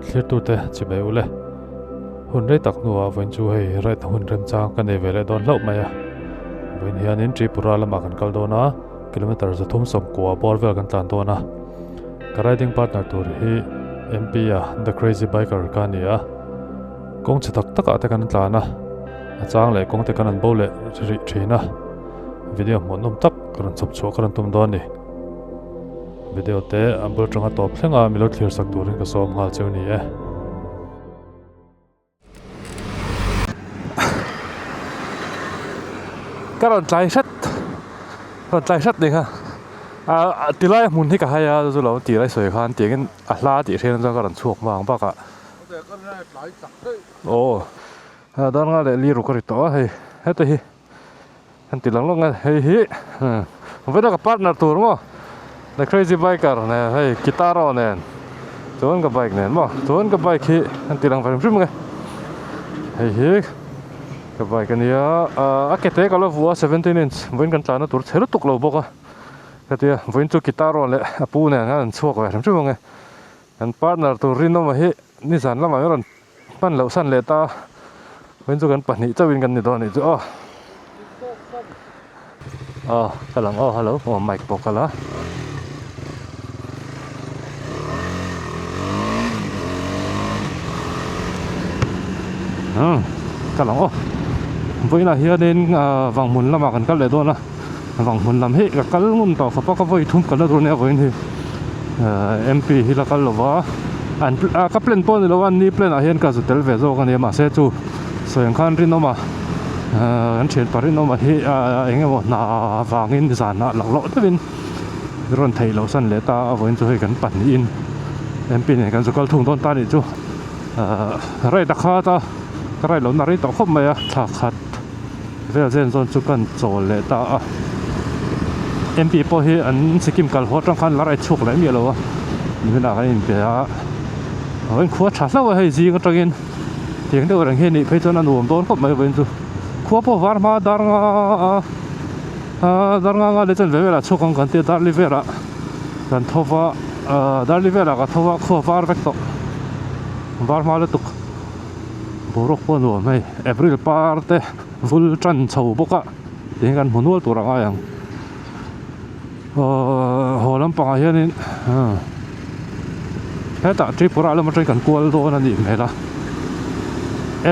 thlir tu te chi mai ule hun rei tak nuwa voin chu hei right hun rem chang kan nei vele don hlo mai a voin hian in Tripura lama kan kal dona kilometer za thum som kwa bor vel kan tlan dona ka riding partner tur hi MP a the crazy biker ka ni a kong chi tak tak ate kan tlana a chang le kong te kan an bole ri thina video monum tak kan chop chho kan tum don ni video te ambul tanga top thlenga milo thlir sak turin ka som ngal cheu ni e karon tlai sat ni kha tilai mun hi ka haya zu lo ti lai soi khan tiangin a hla ti hren za karon chuak mang ba ka o dan nga le li ru ko ri to hei heta hi han ti lang long hei hi veda ka partner tur mo the crazy biker ne hei kitaro ne tuan ka bike ne mo tuan ka bike hi han ti lang phim phim nge hei hi ka bike ania a kete ka lo vua 17 inch voin kan tlana tur thelu tuk lo boka katia voin chu kitaro le apu ne ngan chuak wa phim phim nge an partner tur rin no hi ni san lama ron pan lo san le ta voin chu kan pani chawin kan ni do ni chu kalang hello mic pokala kalang voi na hian in wang mun lama kan kal le do na wang mun lam hi ka kal ngun to fa ka voi thum kal do ne voi ni MP hi la kal lo wa an ka plan pon lo an ni plan a hian ka zu tel ve zo kan ma se chu so yang khan rin no ma an chen parin no ma hi enge mo na wangin zan na lang lo tawin ron thei lo san le ta voin chu hi kan pan ni in MP ne kan zu kal thung don ta ni chu rai da kha ta ka rai lo na ri to khop mai a tha khat vel zen zon chu kan chol le ta MP po hi an sikim kal ho tang khan la rai chuk le mi lo ni na ka in pe a voin khuwa tha lo hei ji ka tangin tiang de orang he ni phei chon an um don khop mai voin chu khuwa po var ma dar nga le chen ve la chukang kan te dar li vera kan thowa dar li vera ka thowa khuwa var vek to var ma le tuk borok po no mai April parte vul tran chho boka ting kan hunul turanga yang holam panga hianin heta Tripura le ma trai kan kual do na ni mela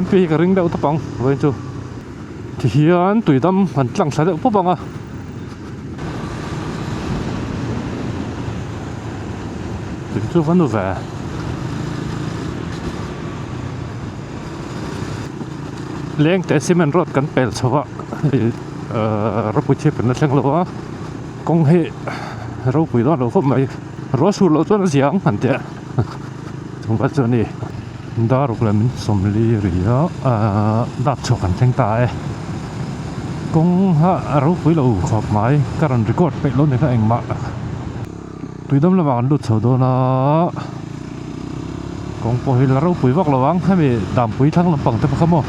MP ka ring deuh tapang voin chu thì hian tuidam han tlang thla deuh popanga tin chu vanu ve leng te cement road kan pel chawa ro pu che pen tlang lo kong he ro pui do lo khop mai ro su lo chon siang han te chung ba choni dar uklemin somli ria dap chokan theng ta e kong ha ro pui lo khop mai karan record pe lo ne ka engma tuidam la ban lut chho do na kong po hi la ro pui wak lawang ha me dam pui thang lampang te khamo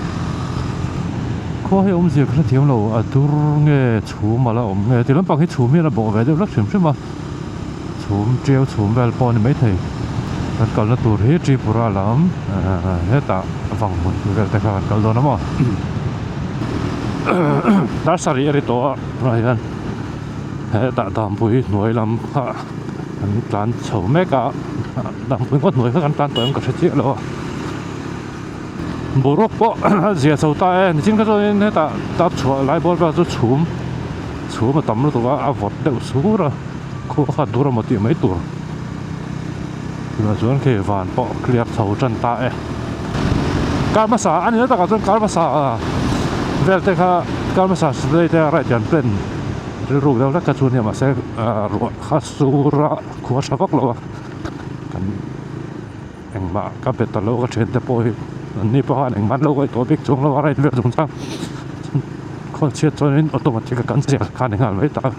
kho he om je khla thiam lo a tur nge chu ma la om nge ti lampang hi chu mi la bo ve de lak thim ma chum treo chum vel pon mai thei kan kal na tur hi Tripura lam heta wang mun vel te kan kal do na ma dar sari ri to raian heta dam pui noi lam kha an plan chho me ka dam pui ngot noi kan plan toem ka chi lo borok po zia chau ta e jing ka zo in heta tap chho lai bol ba chu chum tam lu to a vot de su ra kho kha dur ma ti mai tur là chuan ke van po clear chho chan ta e kar ma sa ani ta ka chuan kar ma sa vel te kha kar ma sa slei te right yan plan ru deuh la ka chuan ya ma se ru kha sura khuwa thavak lo kan engma ka beta lo ka chen te po ni pa han engman lo ko to bik chung lo right vel chung chang khol chiat chuan in automatic kan sia khan ngal mai ta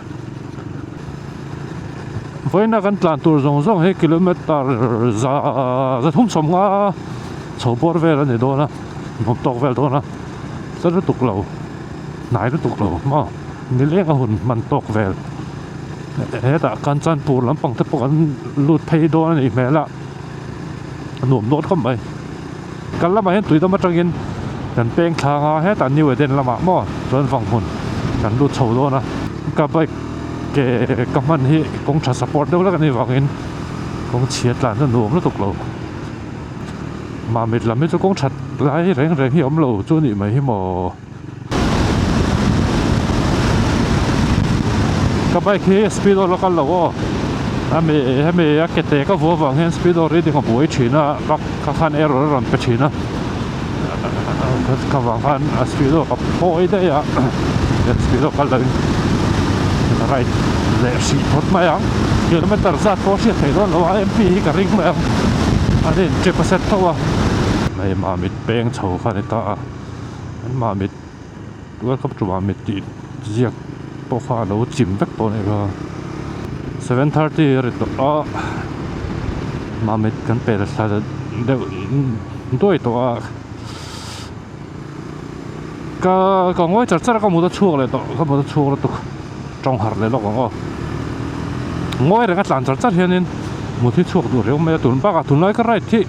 với nó gần tlan tur zong he kilometer za thum som nga chobor vel ani do na mom tok vel do na sa tuk lo nai tuk lo ma ni le ka hun man tok vel he ta kan chan tur lampang te pok an lut phei do ani mela หนุ่มโน้ตเข้าไปกันละมาเห็นตุยต้องมาจังกินกันเป้งทางให้ตันนิวเดนละมาหม้อจนฝั่งหุ่นกันรูดโฉโดนะกับไปเกกับมันที่กงชัดสปอร์ตเดี๋ยวแล้วกันนี่ฝั่งเห็นกงเชียร์หลานจะหนุ่มแล้วตกเรามาเม็ดละไม่จะกงชัดไล่แรงที่อมเราจู่นี่ไม่ให้หมอกับไปที่สปีดแล้วกันเราว่าให้เกตเตก็วัวฝั่งเห็นสปีดรีดของบุ้ยชีนะรักข้างเอร์รันไปชีนะกับฝั่งสปีดกับโอ้ยได้อะสปีดกันเลยอะไรเลยสิทดมาอย่างกิโลเมตรสักพอเสียไทยร้อนเราเอ็มพีกับริงมาอย่างอันนี้7%ตัวไม่มามิดเป้งโชว์ขันตาอันมามิดด้วยกับจุมามิดตีเจียกพวกข้าเราจิ้มแบกตัวนี้ก็7:30ริตอ๋อมามิดกันเป็นสัตว์เดี๋ยวด้วยตัวก็ง่อยจัดจ้าก็มุดช่วงเลยตัวก็มุดช่วงแล้วตัวจงหัดเลยแล้วก็ง่อยเรื่องการจัดจ้าเฮียนี่มุดที่ช่วงตัวเร็วไม่ตุนปากตุนน้อยก็ไรที่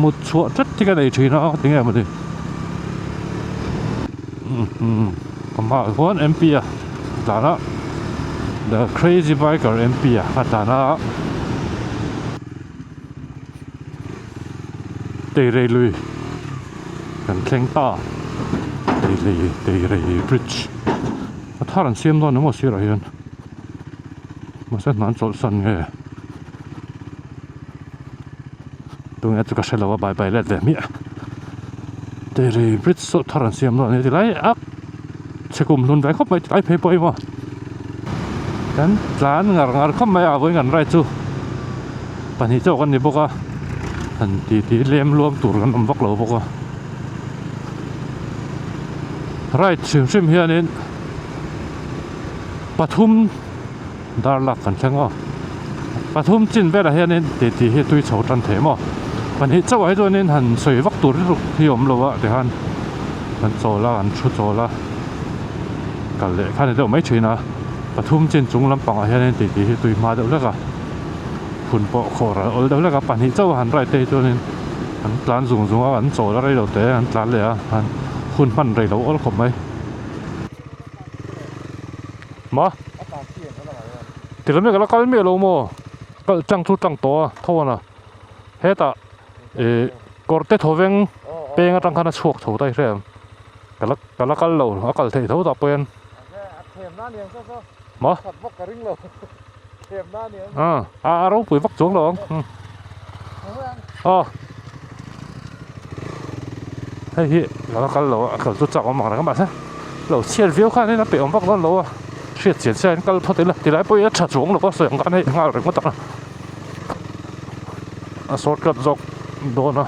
มุดช่วงจัดที่กันได้ทีนะถึงไงมันดิก็มาคน MP อ่ะแต่ละ The Crazy Biker MP อ่ะแต่ละเตะเรื่อยกันแข่งต่อเตะเรื่อยบริดจ์ถ้าเราเสียมตอนนี้มันเสียอะไรกันมันเส้นนั้นจดสั่นไงตรงนี้จะก็ใช้เราว่าไปเล่นแต่เนี่ยเตะเรื่อยบริดจ์ถ้าเราเสียมตอนนี้ที่ไรอ่ะเช็คกลุ่มทุนไปเข้าไปไอ้เพย์ไปมั้งกันร้านงานเข้ามาเอาไว้กันไรจู่ปัญหาเจ้ากันนี่บอกว่าทันทีเลี้ยมรวมตัวกันอมวักเราบอกว่าไรชิมเฮียนี่ปทุมดาร์ลักกันแข่งอ่ะปทุมจินเบลเฮียนี่ทีเฮียตุยโฉตันเถมอ่ะปัญหาเจ้าไอ้ตัวนี้หันสวยวักตัวที่อมเราอ่ะเดี๋ยวหันโจละหันชุดโจละกันเลยข้าเนี่ยเดี๋ยวไม่ช่วยนะปทุมจินจุงลำปางเฮียนี่ทีเฮียตุยมาเดี๋ยวแล้วก็คุณปอขอเราเดี๋ยวแล้วก็ปัญหาเจ้าหันไรเตยตัวนี้หันร้านสูงหันโจละไรเราเตะหันร้านเลยอ่ะหันคุณมันไรเราเอาขมไหมมาแต่ก็ไม่ก็แล้วก็ไม่รู้โม่ก็จังทุจังตัวเท่านั้นเฮ้ยแต่กอดเตะทวีงเป็นกันตั้งขนาดช่วงถูได้ใช่ไหมก็แล้วก็เราก็เตะเท่าต่อเป็นมาเราปุ๋ยฟักจวงหรอเฮ้ยแล้วก็เราเขาจะจับออกมาแล้วก็มาซะเราเชียร์วิวข้างนี้นะเปรี้ยวมากแล้วเราเชียร์เสียใจก็พอดีเลยทีไรไปชัดจวงเราก็เสียงกันให้ง่ายเลยก็ต้องสอดกับจกโดนนะ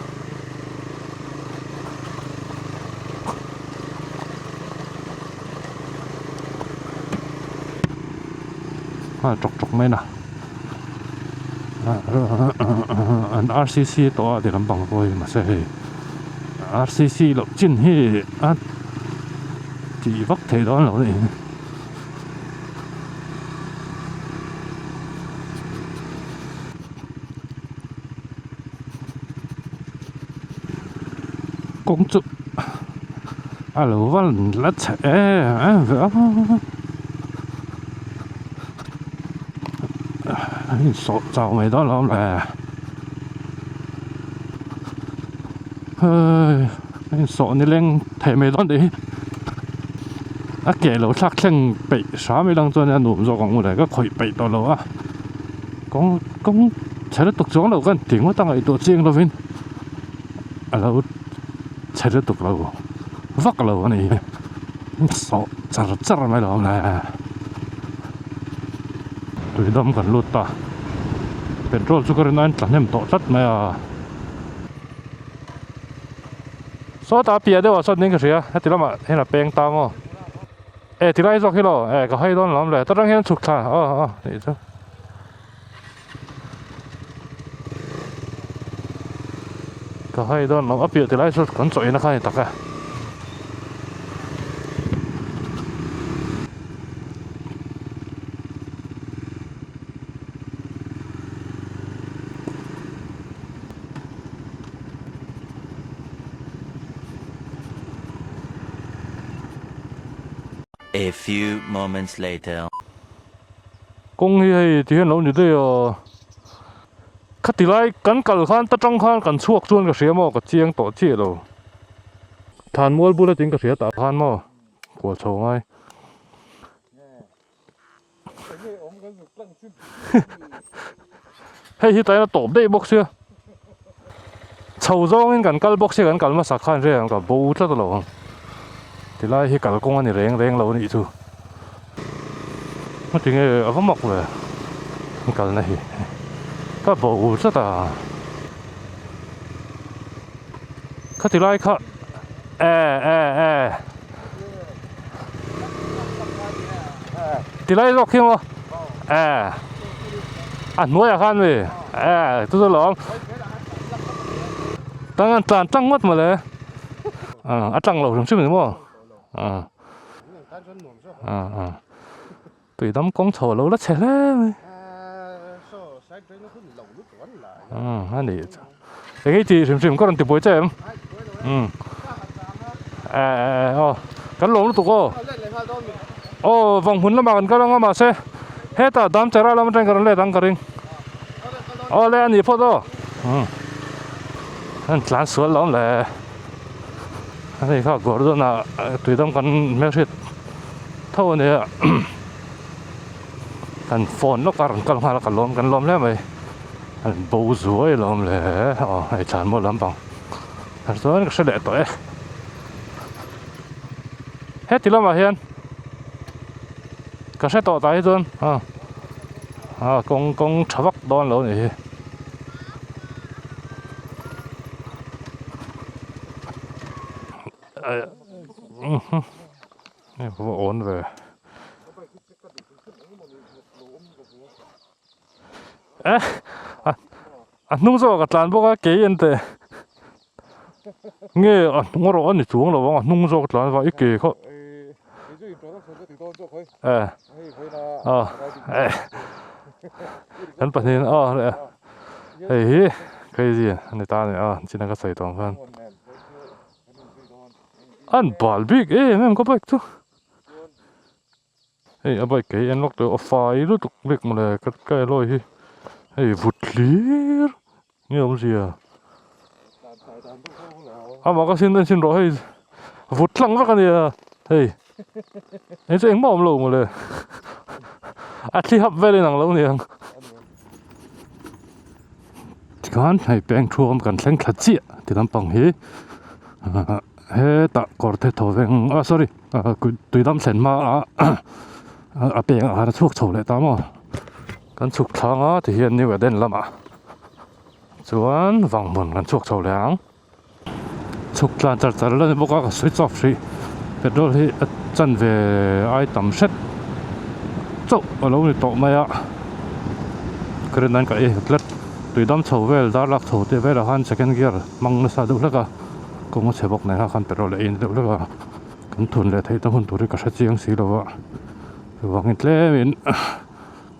จกไม่นะอัน RCC ตัวเดี๋ยวลำบากไปมาใช่ RCC หลบจิ้นให้จีวักเทดอนเราเนี่ยกงจุอะไรวะลัดเอ๊ะสดเจ้าไม่ต้องล้อมแหละเฮ้ยสดนี่เล่งเทไม่ต้องดิอาเกเราชักเล่งไปสาไม่ต้องจนเนี่ยหนุ่มโจกของอะไรก็คอยไปต่อเราอ่ะกงใช้รถตกจ้องเรากันถึงว่าตั้งไอ้ตัวเจียงเราวินเราใช้รถตกเราฟักเราอันนี้สดจัดไม่ล้อมแหละตัวดำกันลุดตาเป็นโรคสุขรินันหลังเนี่ยมันโตชัดไหมอ่ะโซตาเปียเดี๋ยวส่วนนี้ก็เสียให้ตีละมาให้เราเปย์ตามอ่ะตีละไอ้จอกที่เราก็ให้โดนล้อมเลยตอนนั้นเห็นฉุกท่านี่จ้ะก็ให้โดนล้อมเปียตีละไอ้สุดคนสวยนะครับนี่ตักอ่ะ A few moments later. công hi thì hiện lâu như thế khát thì lại cắn cල් khan ta trong khan cắn chuộc chuan cái xe mà cái chiang tổ chi đâu than mua bula tính cái xe ta khan mà của cháu ngay hay hi tay nó tổm đây bốc xưa cháu rong in cắn cl bốc xưa cắn cl mà sạc khan rồi cả bố rất là lâu thì lại hi cl công anh rèn rèn lâu này chứ nó chỉ nghe ở mọc về cl này các bố rất là khát thì lại khát thì lại dọc kia mà ăn muối à khan về tôi lỏng tăng tăng mất mà đấy tăng lẩu chúng chứ mình đúng không tùy đám con thổ lâu lắm chết đấy anh đi cái gì xem có lần tiếp bối chứ em cắn lỗ nó tụt vòng huấn là mà cắn mà xe hết à đám chạy ra làm tranh cái này đang cái lên anh đi photo anh làm sửa lắm lẽ anh ấy khác gọi rồi na tùy đám cắn mấy chuyện thâu này anh phone nó cắn lom đấy mày anh bố rối lắm lẽ anh chán một lắm bằng anh nói cái sẽ để tội hết thì làm mà hiền cái sẽ tỏ tay luôn con chả bắt đòn lâu này có ổn về nung zo ka tlan boka ke ente nghe ngoro ani chuang lo wa nung zo ka tlan wa ike kho anh bạn nên hey cái gì anh ta này chỉ là cái sợi tông phân anh bảo big em có bike chứ hey ở bike cái anh lóc được file đó tục việc mà là cái lôi hi hey vụt clear nghe ông gì mà cái xin rồi hey vụt lăng quá cái này hey anh sẽ em mỏm lâu màเลยchỉ hấp về lên năng lâu này kan hay beng thuam kan thleng thla chi ti lampang hi he ta korte thoveng sorry tuidam sen ma a peng a ra chuk chole ta mo kan chuk thanga ti hian ni weden lama chuan wangmun kan chuk choleang chuk tlan char char la boka ka switch off ri petrol hi chan ve ai tam set chau alo ni to maya kren nan ka tlat tùy đám chầu về đã lạc chầu thì về là han second gear mang nó sao được là cũng có xe bọc này ha han petrol in được là cái thun lại thấy tao hun tụi cái sát chiang xí đâu ạ vàng ít lẽ mình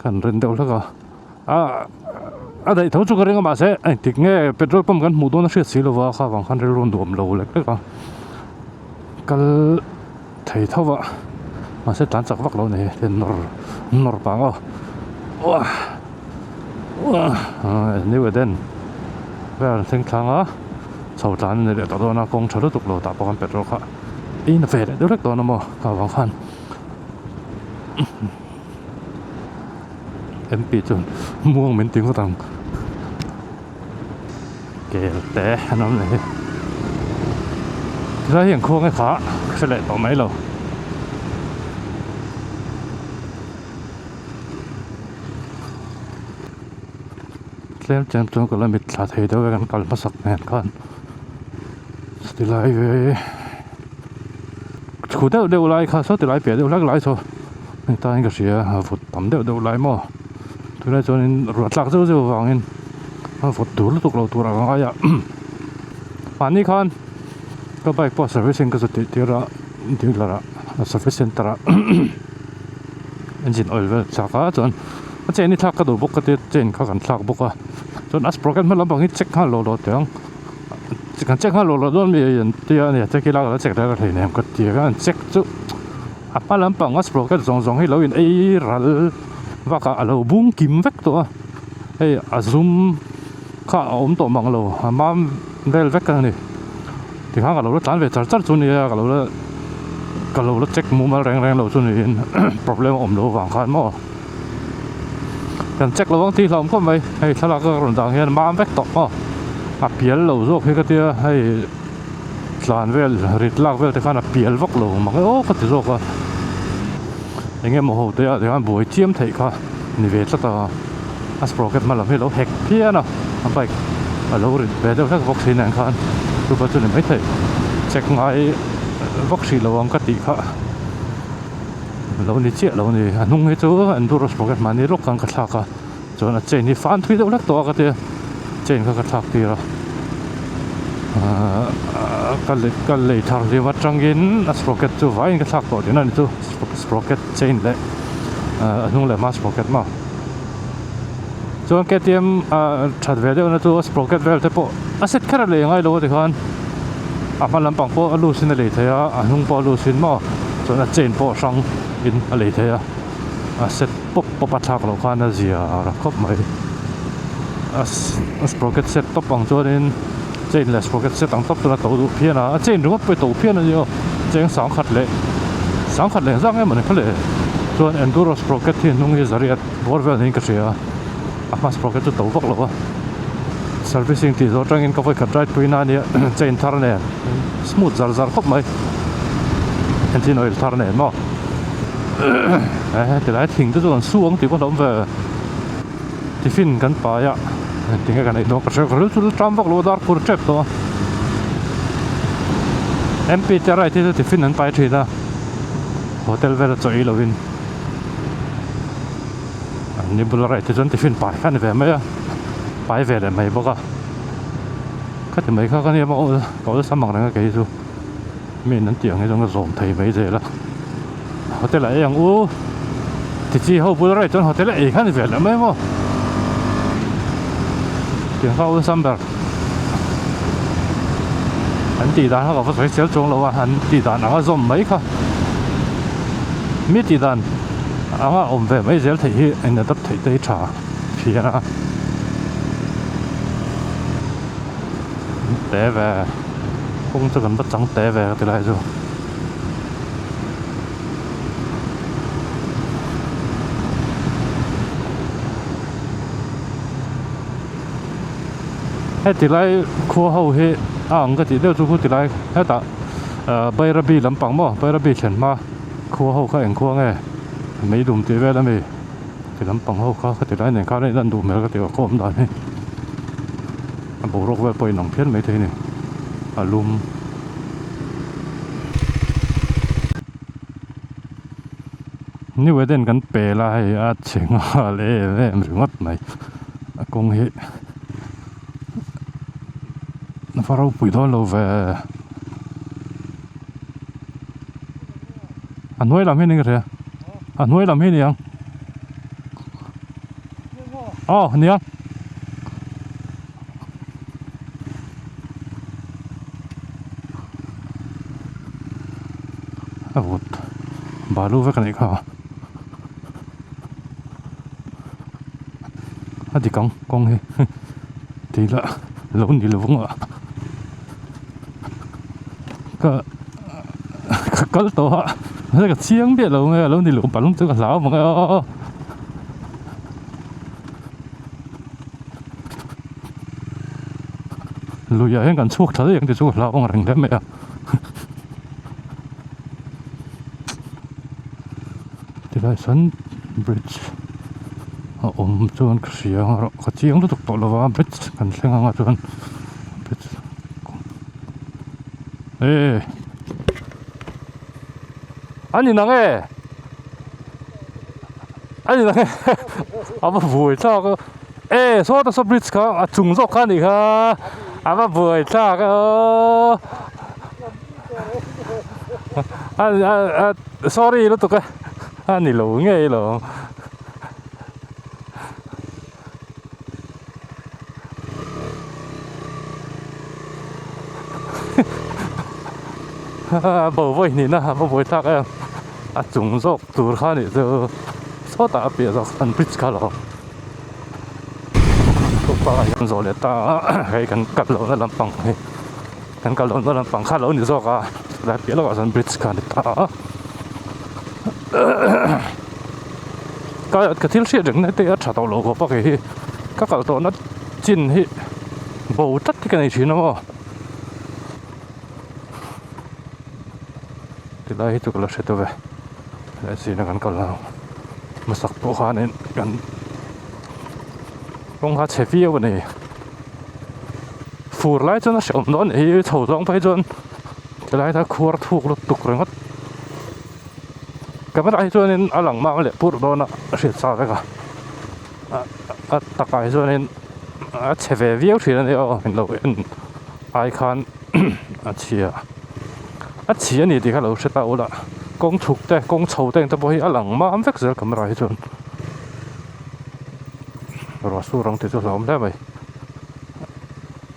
cần rèn được là đây thấu chú cái mà sẽ anh thích nghe petrol pump kan mudon na xí đâu ạ vàng han rèn đuông lâu lại cái cái thấy thấu ạ mà sẽ tán chặt vắt lâu này thì nor bang nếu vậy then về sinh khang á sau tán này để tạo ra công trở tục lô tạo bằng petrol khác in về đấy rất to nó mà cả vòng phan em bị chun mua mình tiếng có thằng kẹt té nó này ra hiện khuôn cái phá sẽ lại tỏ mấy lâu xem chân trong cái là mít là thấy đâu cái con bắt sặc nè con thì lại về khu đều lại khá số thì lại别đều lại số người ta anh cái gì vụt tắm đều lại mà tôi nói cho nên ruột lạc rồi vàng in vụt đủ lúc tục lâu tuổi là ai ạ bạn đi con cái bike post servicing cái gì thì là service center engine oil về chắc á chọn trên này thắc cái đồ bốc cái trên các cái thắc bốc à chọn as program mới làm bằng cái check hàng lô tiếng chỉ cần check hàng lô đó mình thì này check cái là check ra cái này cái thì cái check chứ apa lampang as sprocket zong hi lo in ei ral wa ka alo bung kim vek to ei azum kha om to mang lo mam vel vek ka ni thì khang ka lo tan ve char char chu ni ka lo check mu mal reng lo chu ni problem om lo wang khan mo kan check lo wang ti lom ko mai ei thala ka ron dang hian mam vek to mo a pial lo zo khi ka tia hei tlan vel rit lak vel te khan a pial vok lo mang o ka ti zo ka anh em hồ tới thì anh buổi chiêm thấy cả như vậy chắc là sprocket mà làm hết lâu hack phía nào anh phải ở lâu rồi về đâu các vaccine này khan tôi bắt chuyện mấy thầy check ngay vaccine lâu anh cắt đi cả lâu này chết lâu này nung hết chỗ anh tôi sprocket mà này lúc càng cắt cả cho nên trên thì phán thuế đâu lắc to cái thế trên cái cắt thì rồi cái lấy thằng gì mà trong cái sprocket chú vay cái thằng đó thì nó chú sprocket chain đấy nung lại mà sprocket mà cho cái tiêm chặt về đấy nó chú sprocket về thế bộ asset cái này ngay đâu thì con mà làm bằng bộ lưu xin lấy thế nung bộ lưu xin mà cho nó chain bộ sang in lấy thế asset bộ bắt thằng nó con là gì à khóc mấy sprocket set top bằng cho nên chain là sprocket set tăng tốc là tàu đủ phiên à chain đúng không phải tàu phiên là gì chain sáng khát lệ răng em mình khát lệ cho nên enduro sprocket thì nung cái gì board về nên cái gì mà sprocket cho tàu vóc rồi servicing thì rồi trong cái phải drive pin này chain thar này smooth zar khóc mấy engine oil thar này mà thì lại thỉnh tới rồi xuống thì có động về thì fin gần phải ạ thì cái này nó có sẽ có rất trăm vóc lúa dar pur chép to MP cho ra thì fin gần phải thì đó hotel về cho ý lovin anh bula ra thì thì fin phải cái này về mấy phải về để mấy bốc à cái thì mấy cái này mà có sắm bằng cái gì chứ mình nắn tiếng cái trong cái rộng thấy mấy giờ là hotel lại yang u thì chỉ hậu bula ra cho hotel lại cái này về là mấy mà tiếng pháo xăm bạc anh tỷ đàn họ có phải xéo trống lâu à anh tỷ đàn nó zoom mấy cả mít tỷ đàn anh ôm về mấy giờ thì anh đã thấy đây trả phía na té về không cho cần bắt trắng té về thì lại rồi hết thì lại khua hậu hết anh cái gì đều chú thì lại hết ta bay ra bi làm bằng mà bay ra bi chuyển mà khua hậu cái anh khua nghe mấy đùm thì về là mấy thì làm bằng hậu cái thì lại này cái này lần đùm mấy cái thì có ôm đòn này bộ rốc về bay nòng thiết mấy thế này lùm như vậy đến cái bể là hay chỉnh lẽ em rồi mất mày công hệ nó phải rau bụi đó lâu về anh nuôi làm hết này cái anh nuôi làm hết này không này anh vụt bà lu với cái này cả thì con hết thì là lâu đi lâu vắng ạ cái to cái chiếng biết lâu nghe lâu đi lâu bắn lúc cái lão mà nghe lùi giờ hết cần chuột thấy những cái chuột lão bằng rừng thế mẹ thì lại sân bridge chuan cái gì cái chiếng nó tục to là bridge cần xem ngang chuan bridge ê 아니 나게 아마 부이 차가 에 소다 서브리츠가 중속하니까 아마 부이 차가 sorry nó tụi cái nỉ lù nghe lù bầu vơi nỉ na bầu vơi thắc em a chung zok tur kha ni zo so ta pe zok an bridge kha lo to pa yan zo le ta hei kan kat lo na lampang he kan kal lo na lampang kha lo ni zo ka la pe lo an bridge kha ni ta ka thil sia jeng na te a tha to lo ko pa ke hi ka kal to na chin hi bo tat cái này chỉ nó mà thì đây tụi nó sẽ tới về lại xin nó gần còn nào mà sặc bộ hoa nên gần công hoa chế phiêu này phù lại cho nó sẽ ổn đó này thầu rong phải cho thì lại ta khua thuộc lục tục rồi mất cái vấn đề cho nên ở lằng mà lại bút đó nó sẽ sao vậy cả tất cả cho nên chế về viết thì nó mình lâu ai khăn chia này thì cái lâu sẽ tao là công chụp đây công chầu đây ta bôi ở lằng mà âm phép giờ cầm ra hết rồi rồi số rong thì cho làm thế vậy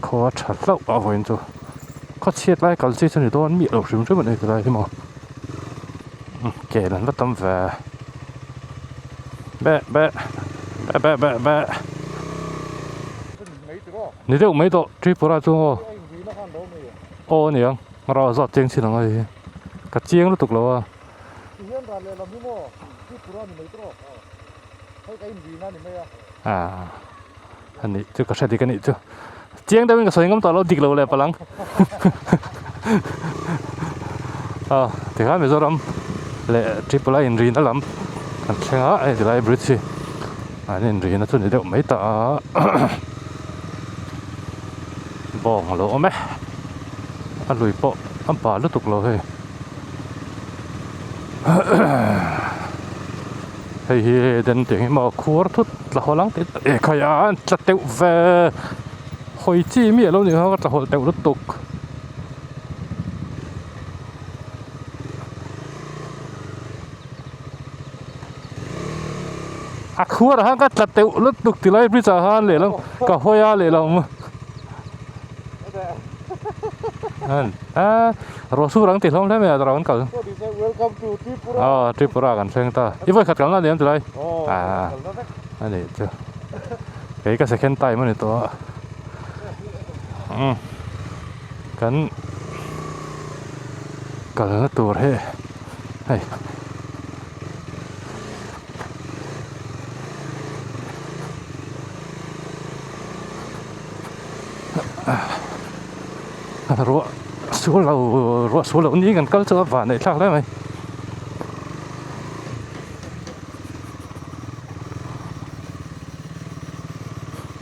khó chặt lâu ở vậy rồi có chia lại cái gì cho người ta ăn mì lâu xuống trước bên này cái này mà kể là nó tâm về bẹ bẹ bẹ bẹ bẹ你都没到追不拉中哦，哦娘，我老早正起来个，个正都读了啊。à anh này chưa có sai thì cái này chưa chiang đây mình có soi ngắm tao lâu đi lâu lại phải lăng thì hai mấy giờ lắm lệ triple in riêng nó lắm anh xem á ai thì lại bridge anh riêng nó cho nên được mấy ta bong lỗ mấy anh lùi bộ anh bà lúc tục lỗ hay đến tiếng mà khua thút là họ lắng thế cái anh chặt tiêu về hồi chi mi lâu nữa họ chặt hồi tiêu lúc tục khua là hắn chặt tiêu lúc tục thì lại bây giờ hắn lấy lắm cả hồi à lấy lắm rồi số răng thì không thấy mày rồi anh cậu Tripuraกันเชิงตาอีกวันขัดกันแล้วเดี๋ยวจะไรอันนี้เจ้าเฮ้ยก็จะเข็นไตมันในตัวกันตัวเฮ้ยรู้sốเรานี้กันก็จะผ่านในทางได้ไหม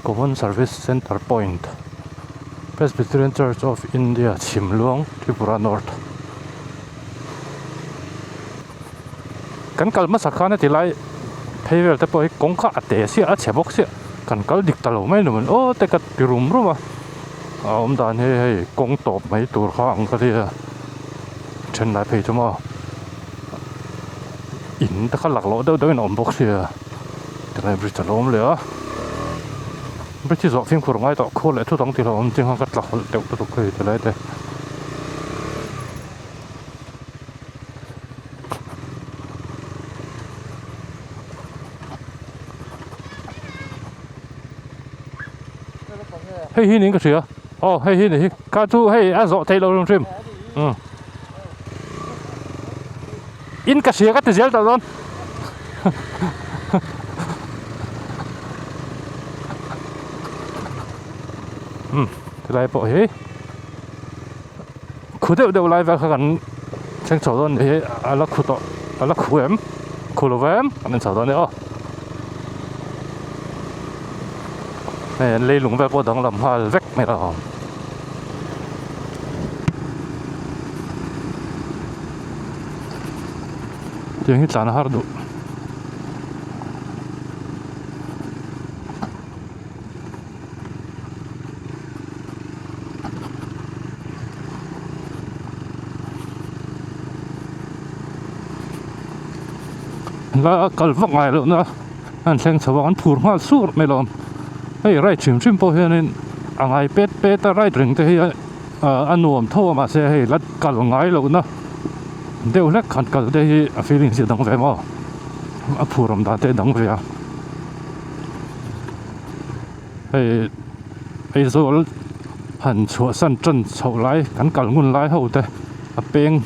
Common Service Center Point Presbyterian Church of India ชิมลวง Tripura North กันกัลมาสักครั้งในที่ไรเพย์เวลแต่พอให้กงข้าเตะเสียเฉบกเสียกันกัลดิกตลอดไม่หนุนโอ้แต่กัดปีรุมรู้มั้ยด่านให้กงตบไม่ตัวข้างก็ได้เช่นไรเพย์จะมาอินแต่ข้าหลักล้อเดินอมบกเสียแต่ไรบริจาคล้มเลยบริจาคฟิล์มขวดง่ายต่อโคตรเลยทุกท้องที่เราจริงเขาก็หลักเด็กตัวเคยแต่ไรแต่เฮ้ยนี่ก็เสียเฮ้ยนี่ข้าทูเฮ้ยอาโซไทยเราลงทริมอินก็เสียก็ติดเสียตลอดไรปะเฮ้ยคู่เดียวไล่ไปกันเชิงชาวดอนเฮ้ยอะไรคู่ต่ออะไรคู่เอ็มคู่โลเวมอันนั้นชาวดอนเนี่ยเนี่ยเลยหลงไปปวดดังลำพาเวกไม่ได้เจียงที่จานฮาร์ดูแล้วก็ฟังไงแล้วนะอันเชิงชาวบ้านพูดมาสู้ไม่ลงเฮ้ยไรชิมพอเห็นอะไรเป็ดไรถึงที่อันนวมโทรมาเสียให้รัดกันไงแล้วนะ đều lek khăn cả đây feeling gì đắng về mà phù ram đã thế đắng về à hay rồi hẳn chúa sân chân sầu lái gắn cả nguồn lái hậu thế beng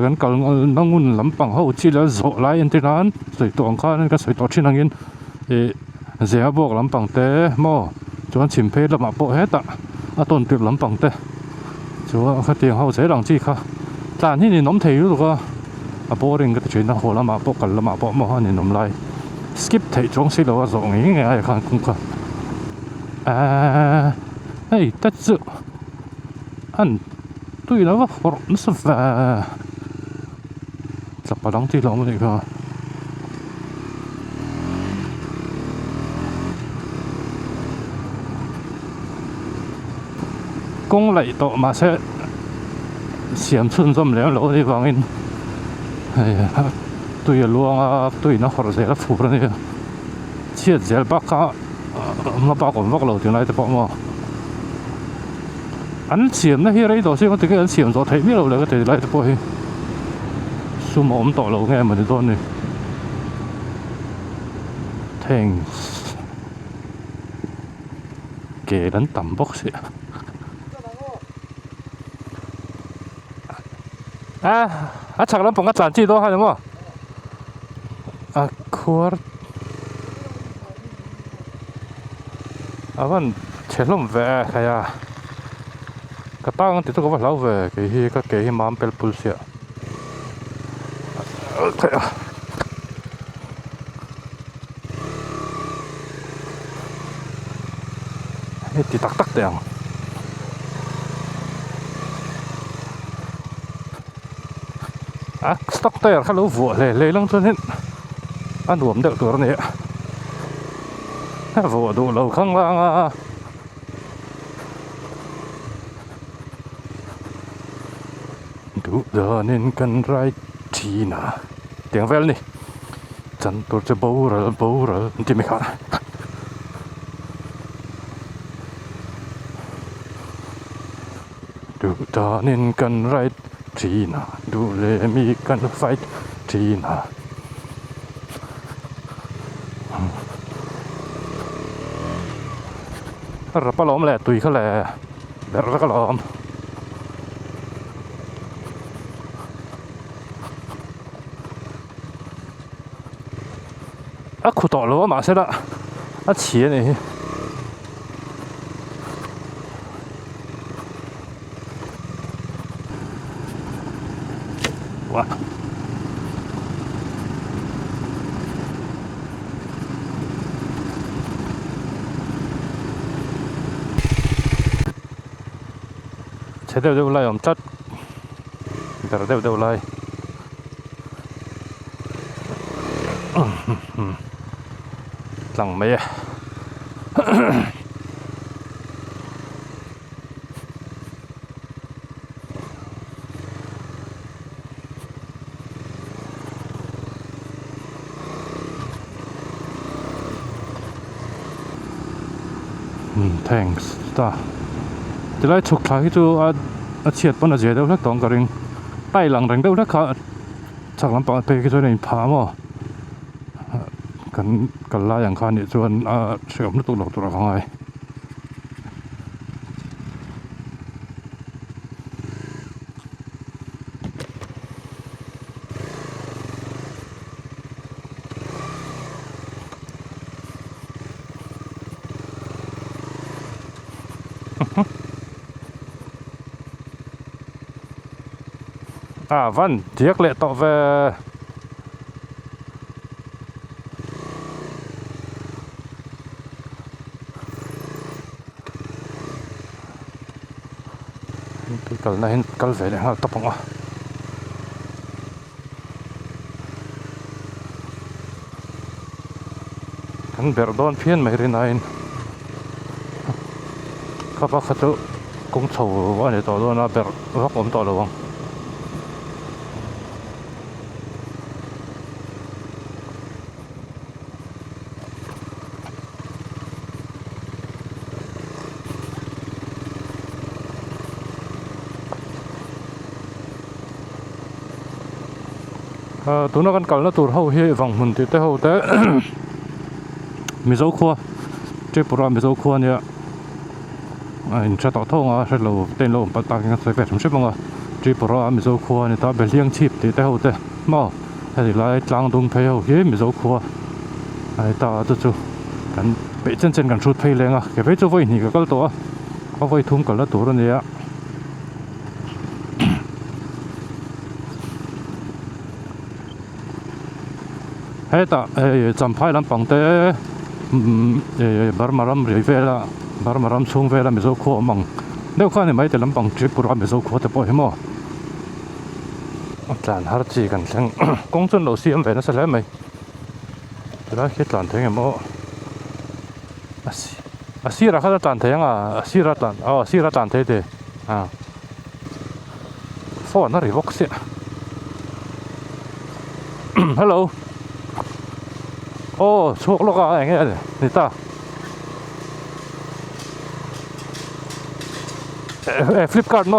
gắn cả nó nguồn lắm bằng hậu chỉ là dỗ lái yên thế nan rồi tuồng cá nên cái sợi tọt trên hàng yên dễ buộc lắm bằng thế mà chúa chìm phê là mà bộ hết à tồn tuyệt lắm bằng thế chúa cái tiền hậu dễ làm chi cả tàn thì nóng thấy rồi cơ bộ đình cái chuyện nó hồ là mà bộ cần là mà bộ mà hoa thì nóng lại skip thấy trong xí là dỗ nghĩ nghe ai khăn cũng cả hey tất sự anh tôi nó vào nó sập và sập vào đóng thì lòng vậy cơ công lại tổ mà sẽ xiêm xuân dâm léo lỗ đi vào in tôi luôn tôi nó họ sẽ là phụ rồi nè chết dễ bác cả mà bác còn bác lâu tiếng này thì bác mà anh xiêm nó hiện đây đó xem có cái anh xiêm rồi thấy biết đâu là cái thể lại thì bác số mà ôm tội lâu nghe mà thì tôi này thanks kể đến tầm bốc xịa chắc lắm bằng cái chán chi đó hay đúng không court vẫn chết lắm về cái cái tang thì tôi có phải lâu về cái mám pel pulsia thì tắc tắc đèn stock tire khá lâu vội lề lăng cho nên ăn uống đượcตัวนี้vội đủ lâu không là đủ giờ nên cần rai chi nà tiếng vel này chân tôi sẽ bấu rồi thì mới khá đủ giờ nên cần rai chi nà đủ lệ mi cần fight chi nà rất là lỏm lẹ tùy khá lẹ rất là lỏm khu tỏ lỗ mà sẽ đã chia này wow sẽ đều lại ẩm chất đều lại lằng mẹ thanks ta thì lại chụp lại cho chiết bọn nó dễ đâu lắc tòng cả rừng tay lằng rừng đâu lắc cả chắc lắm bạn thấy cái chỗ này phá mà cần lạiอย่างคันเนี่ยส่วนเสื่อมนึกตัวของไงวันเทียกเละต่อเวkalau nahin kalau về hal tapong kan berdon phiên mai rin nain kapak khatu kung chou ani to do na ber vak om to lo tụi nó cần cẩn là tụi hậu hi vòng mình thì tới hậu tới mi dấu khua Tripura mi dấu khua nhá anh sẽ tỏ thông à sẽ lâu tên lâu bắt tay cái sẽ về trong ship mà Tripura mi dấu khua này ta bị liêng chip thì tới hậu tới mà thì lại trang đông thấy hậu hi mi dấu khua ai ta tự chủ cần bị chân chân cần sút phay lên à cái phải cho vay thì cái tổ có vay thùng cái là tổ rồi nhá hết ta chăm phai làm bằng té bar maram rì về là bar maram xuống về là mình dâu khô măng nếu không thì mấy thì làm bằng chip của mình dâu khô thì bỏ hết mà làm hết gì cần sang công dân đầu tiên về nó sẽ lấy mày đó khi làm thế này mà xí ra khát làm thế à xí ra làm thế thì à phone nó revoke xí hello chuột lo cái này người ta Flipkart mà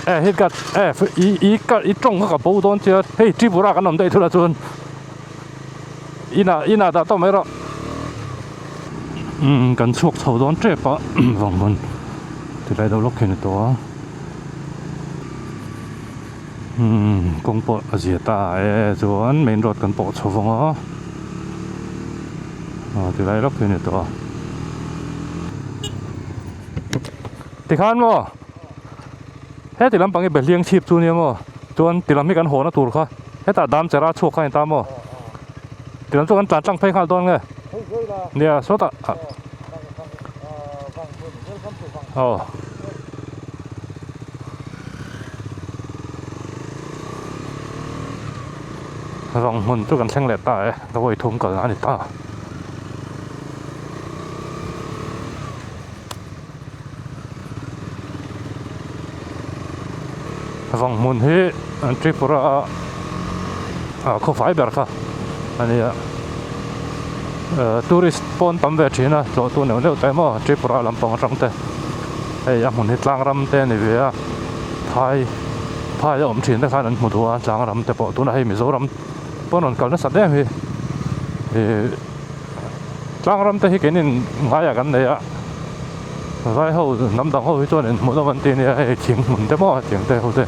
hết cả ý trong cái bộ đón chưa hey chỉ bù ra cái nằm đây thôi là chuẩn ina đã tao mấy rồi cần chuột sầu đón chết bả vòng vòng thì lại đâu lúc kia nữa công bộ gì ta chuẩn main road cần bộ sầu vòng thì lại lúc kia nữa thì khán mà hết thì làm bằng cái bể liêng chip chu này mà chuẩn thì làm mấy cái hồ nó tụt kha hết ta đam chả ra chuột kha ta mà thì làm cho cái tràn trăng phay khá toan nghe nè số ta vòng mình tôi cần sang lẹt tại nó quay thùng cỡ này ta vòng mình hết Tripura không phải bẹt cả anh ấy tourist pon tắm về trên à chỗ tôi nếu tại mà Tripura làm bằng trong thế ấy mình hết lang ram thế này về phai phai ẩm trên đấy khai đến một đôi lang ram thế bộ tôi này mình dấu ram pon còn còn nó sạch đấy thì lang ram thế cái này ngay à cái này á vai hậu nắm đằng hậu cho nên một đôi vấn đề này chính mình thế mà chính thế hậu thế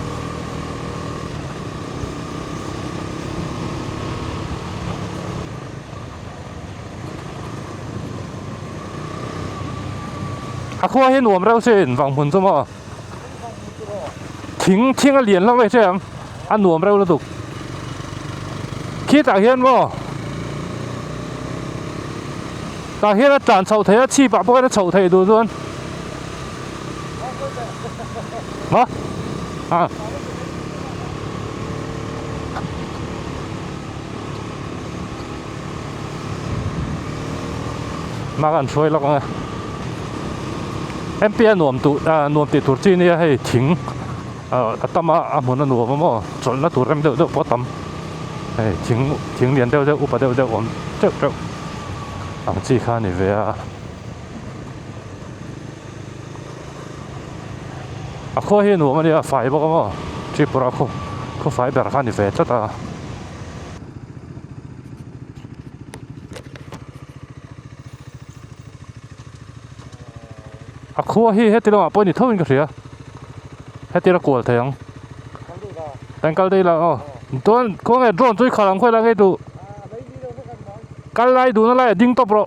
khoa hiện nuông rau sen vòng hồn cho màทิ้งcái liền lắm vậy chứ em ăn nuông rau nó tục khi ta hiện mà ta hiện là tràn sầu thế chi bạc bôi nó sầu thế đủ luôn hả à mà còn xuôi lắm à em biết nuông tiệt tụt chi này hayทิ้งtâm muốn nó nuông mà chuẩn nó tụt em đều bỏ tâm hayทิ้งliền đều úp đều ổn đều làm chi khá này về khoa hiện nuông mà đi phải bao mà chỉ bữa không phải bèo khá này về chắc ta khoa hi hết rồi mà bây giờ thôi cái gì à hết rồi quật thế không đang câu đây là tôi có nghe drone tôi khả năng quay lại cái tụ cái lại tụ nó lại đinh top rồi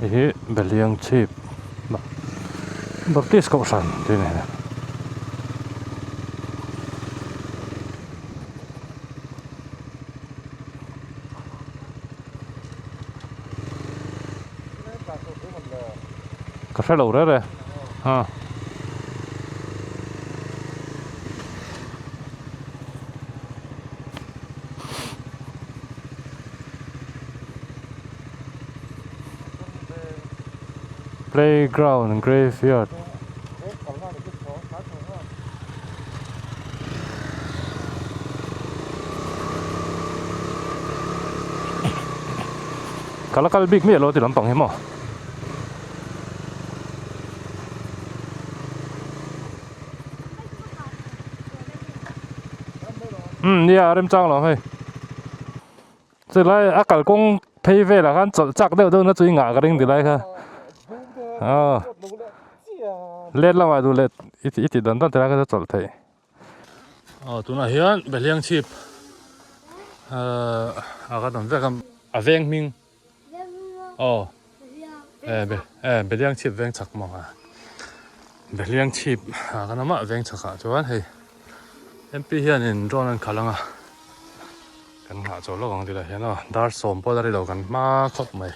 này bể liêng chip bậc tiết cộng sản thế này cà phê lẩu đó đây à playground and graveyard kalakal big mi lo ti lampang hi mo yeah rem chang lo hey chứ lại akal kong pay về là kan chol chak deu deu na chui nga ka ring ti lai kha let la ma du let iti dan tan tra ka chol thei tu na hian beliang chip aga dam ve kam aveng ming beliang chip veng chak mo ha beliang chip ka na ma veng chaka chuan hei MP hian in ron an khalanga kan nga chaw lo ang tila hian dar som po dari lo kan ma khop mai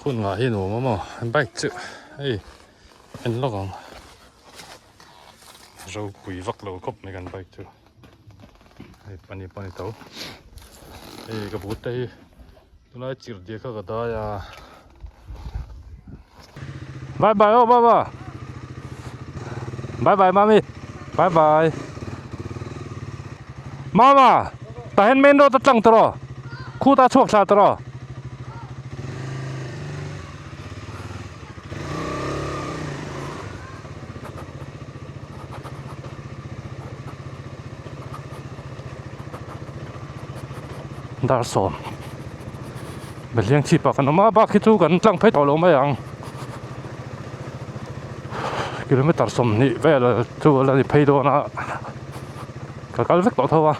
khun nga hi nu mo bike chu ei en lo ang ro pui vak lo khop mai kan bike chu ei pani to ei ka but ei tuna chir dia ka da ya bye bye oh baba bye bye mami bye bye mama ta hen main road tlang tro khu ta chok sa tro dar som beliang chi pa kan ma ba khi chu kan tlang phai to lo mai ang kilometer som ni ve la chu la ni phai do na ka kal vek to thawa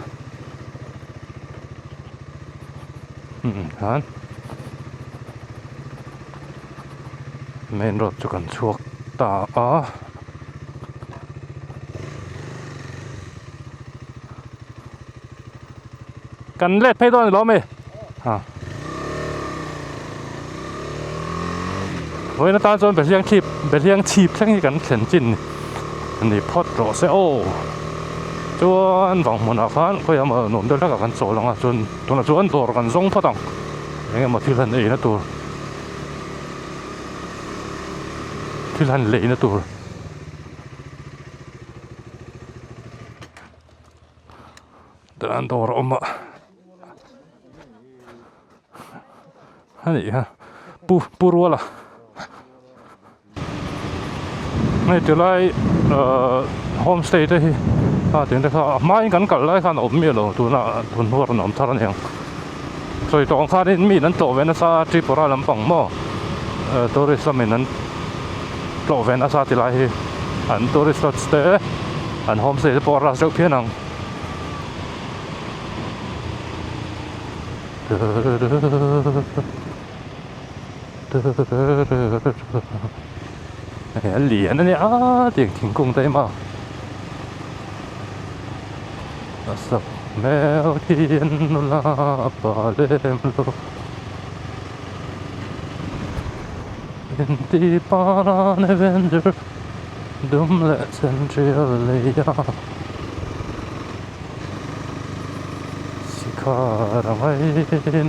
han main road chu kan chuak ta kan let phai do ni lo me với nó ta chọn bể liang chip sang cái thuyền chín này pot rồi sẽ chọn vòng một nào phán có em ở nổm đó là cái số lòng à chọn tôi là chọn đồ cái giống pot đồng nhưng mà thi lần này nó tù thi lần lệ nó tù dan đồ rồi mà này ha pu là này từ lại homestay đây tiền đây ha mai gần cả lại khăn ổn miệt rồi tụi nó ổn thar này rồi trong khá đến mi nên tổ về nó sa Tripura làm bằng mò tourist mình nên tổ về nó sa thì lại anh tourist stay anh homestay bỏ ra rất phiền năng liền nó nè tiếng thỉnh cung đây mà sập mèo thiên la ba lem lo đi para nevenger dum lệ central leia sikara mai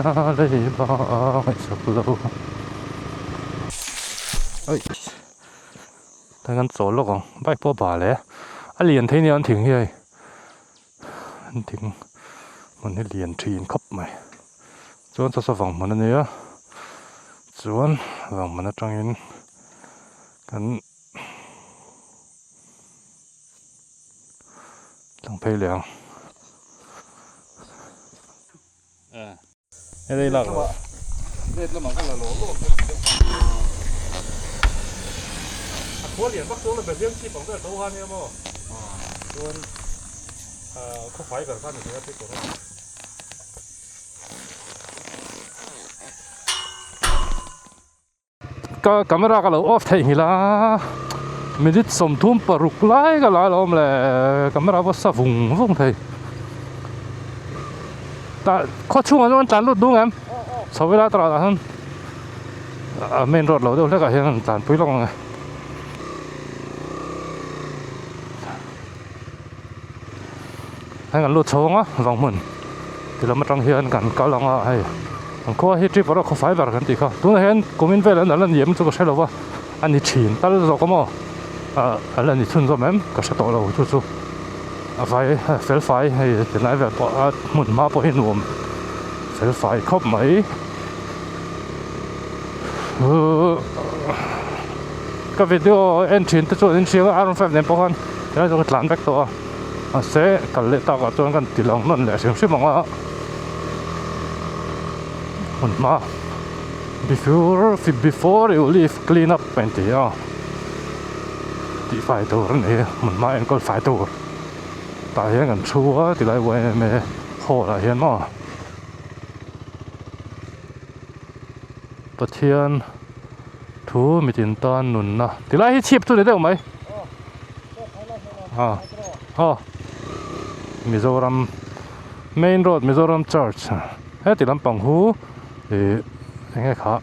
na lei ba mai sập lo ơi ta gan số lo con bike po ba le a liền thế này anh thỉnh hi anh thỉnh mình cái liền thìn khắp mày chuan cho vòng mình này á chuan vòng mình trong in cái thằng phê liền đây là khóa liền bắt xuống là phải riêng chi bằng cái đầu han em mà luôn không phải cả cái này cái của nó camera cái lỗ off thay hila mình đứt sầm thum paruk lại cái lại lom là camera bắt sa vùng vùng thay ta có chung ở trong tràn lụt đúng em sau với lá tao là hơn main road lỗ đâu lấy cả hiện tràn phơi long này hay là lụt xuống á vòng mình thì là mất trong hiện cảnh cao lòng à hay có hết trip vào đó không phải vào cái gì không đúng là hiện của mình về là nhiễm cho cái xe đâu อันนี้ฉีนตั้งแต่เราก็มั่วอะไรนี่ชุนก็แม่มก็จะต่อเราจู่ๆไฟเฟลไฟให้จะไหนแบบหมุนมาพอให้หนุ่มเฟลไฟครบไหมก็วิดีโอเอ็นชินตัวเอ็นชินก็อารมณ์แบบนี้พอกันแล้วจะหลานแบกตัวเสกกันเลยตาก็จนกันติดลงนั่นแหละเสียงชิมองว่าหมุนมา before you leave clean up เป็นที่ที่ไฟตัวนี่มันมาเองก็ไฟตัวตายยังกันชัวที่ไรเว้ยไม่โหดอะไรเห็นมั้งตะเทียนทูมีจินตอนนุนนะที่ไรให้ชีพตัวนี้ได้ไหมมิโซรัม main road มิโซรัม church เฮ้ยที่ลำปังหูยังไงครับ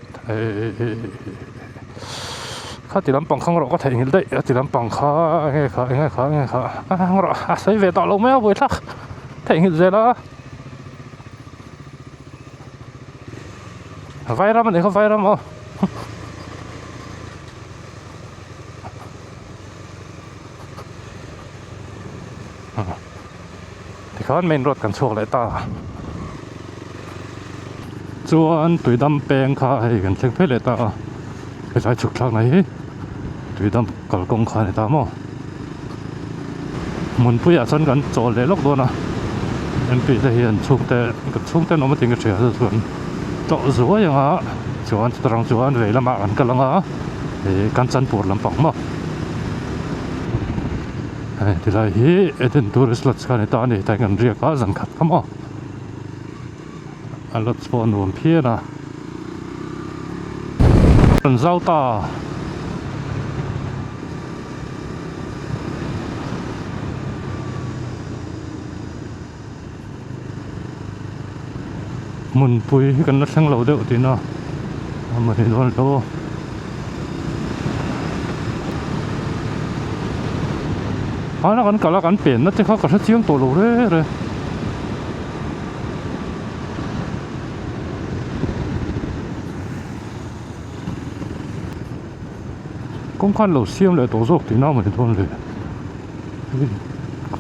ข้าติดลำปังข้างเราก็ถ่ายหินได้ติดลำปังข้ายังไงครับข้างเราใส่เวทต่อลงไม่เอาเวทละถ่ายหินเสร็จแล้วไฟรำมันเดี๋ยวเขาไฟรำที่เขาเมนรถกันโชว์เลยตาจวนตุยดำแปลงข้าให้กันเชิงเพชรเลยตาไปใช้ฉุกชักไหนตุยดำกลกงข้าในตาหม้อมุนผู้ใหญ่สนกันโจรเลยลกโดนนะเอ็มพีจะเห็นช่วงแต่น้องมาถึงกระเชียร์ส่วนโจสวยอย่างจวนตรังจวนเวลามากันกันละกันจันปวดลำปองมั้งที่ไรเอเดนทัวริสต์ลัดกันในตาเนี่ยแต่กันเรียกว่าสังกัดครับมั้งอันลัดสปอนรวมเพี้ยนะเป็นเจ้าตามุนปุยกันนัดทั้งเราเดียวทีน่ะมาเห็นวันโตแล้วกันกับแล้วกันเปลี่ยนนัดที่เขากระชับเชียงตัวเราเลย公看老乡来多少点那么多嘞，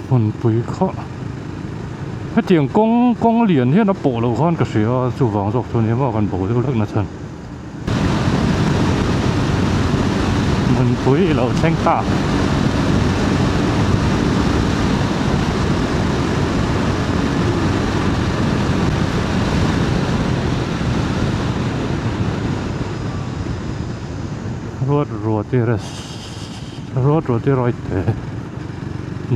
มันปุยเขาถ้าเตียงกงเหรียญที่นับโปะเราค่อนกระเสียจู่ฝังศพตัวนี้มากันโปะเล็กๆนะท่านมันปุยเราแช่งตารถที่รอยเตะ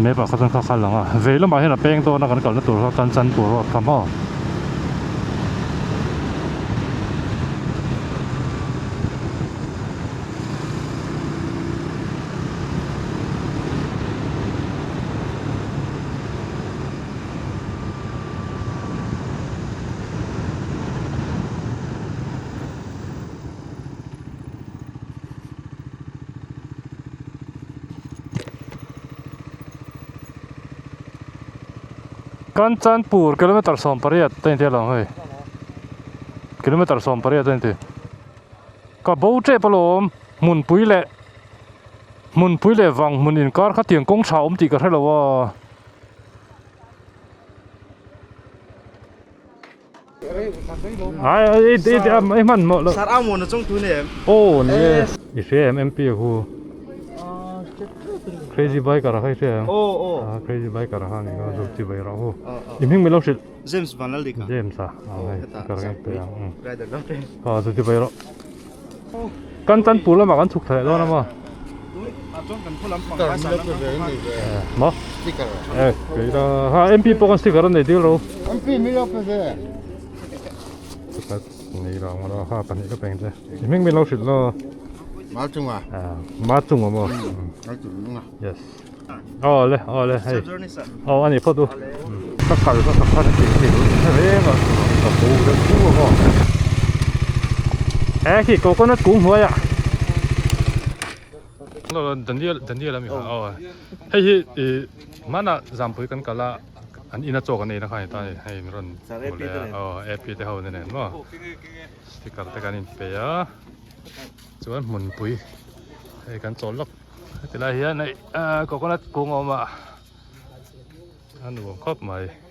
ไม่ปากเขาต้องเข้าขันหลังเวลามาเห็นแป้งตัวนักกันก่อนแล้วตัวกันจันตัวรถทำอ้อกันจันปูร์กิโลเมตร2 ปริยัติเต็มที่แล้วเฮ้ยกิโลเมตร2 ปริยัติเต็มที่ก็บูเจ็บปลอมมุนปุยเละวังมุนอินการขัดเตียงกงชาวตีกันให้เราว่าไอ้มันหมดแล้ว Sar amo na chung tu ne. โอ้เนี่ยอีเสียเอ็มพีกูcrazy bike อะไรใช่ไหม Oh. crazy bike อะไรนี่ก็สุดที่ไปเราหูยิ่งไม่รู้สิ James Van Aldi ka. เจมส์อ่ะเอาไงก็เรื่องตัวอย่าง Rider lang te. สุดที่ไปเรากันจันปูแล้วมากันสุกเท่าไหร่นะมั้ง Atong kan pulam pang ka sa na. มั้ง sticker. คือถ้า MP ปกันสติ๊กเกอร์นี่ดีเรา MP mira pues นี่เรามาเราปันนี้ก็เป็นใช่ยิ่งไม่รู้สิเรา malchunga. มาจุ่มมั้ง Malchunga. yes อ๋อเลยให้ Journey sa. อันนี้พอดูสักพักจริงเฮ้ยก็ปูเรื่องปูก็ขี้โกโก้นัดกุ้งหัวอ่ะเราดันเดียแล้วมีค่ะให้มันอ่ะจำไปกันกันละอันอินาโจกันเองนะครับให้มีรอนเอฟพีเท่านั้นเองเนาะสติ๊กเกอร์แต่การอินเปียส่วนหมุนปุย Ei kan tolak. Tila hian nei coconut kung oma. Ano khop mai.